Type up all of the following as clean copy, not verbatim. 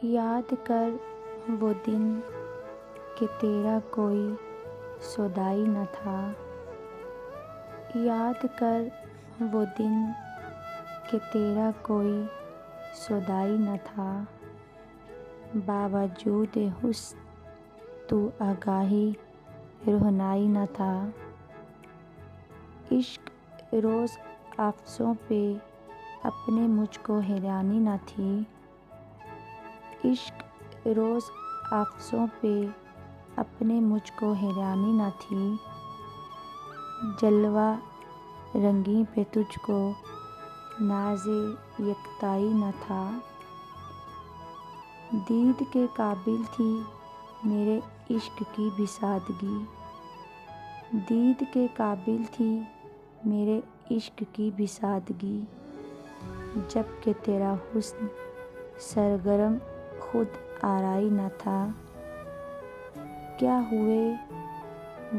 یاد کر وہ دن کہ تیرا کوئی سودائی نہ تھا، یاد کر وہ دن کہ تیرا کوئی سودائی نہ تھا، باوجود حسن تو آگاہی رہنائی نہ تھا، عشق روز آفسوں پہ اپنے مجھ کو حیرانی نہ تھی، عشق روز آفسوں پہ اپنے مجھ کو حیرانی نہ تھی، جلوہ رنگی پہ تجھ کو ناز یکتائی نہ تھا، دید کے قابل تھی میرے عشق کی بھی سادگی، دید کے قابل تھی میرے عشق کی بھی سادگی، جب کہ تیرا حسن سرگرم خود آرائی نہ تھا، کیا ہوئے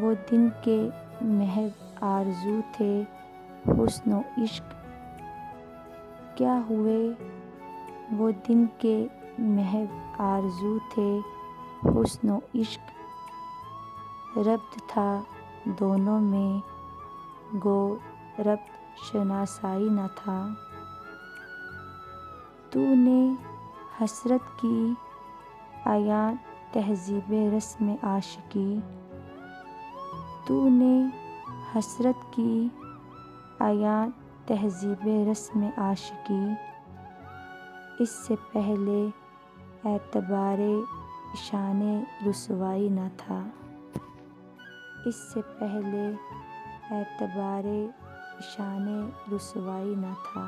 وہ دن کہ محض آرزو تھے حسن و عشق، کیا ہوئے وہ دن کہ محض آرزو تھے حسن و عشق، ربط تھا دونوں میں گو ربط شناسائی نہ تھا، تو نے حسرت کی عیاں تہذیب رسم عاشقی، تو نے حسرت کی عیاں تہذیب رسم عاشقی، اس سے پہلے اعتبار شان رسوائی نہ تھا، اس سے پہلے اعتبار شان رسوائی نہ تھا۔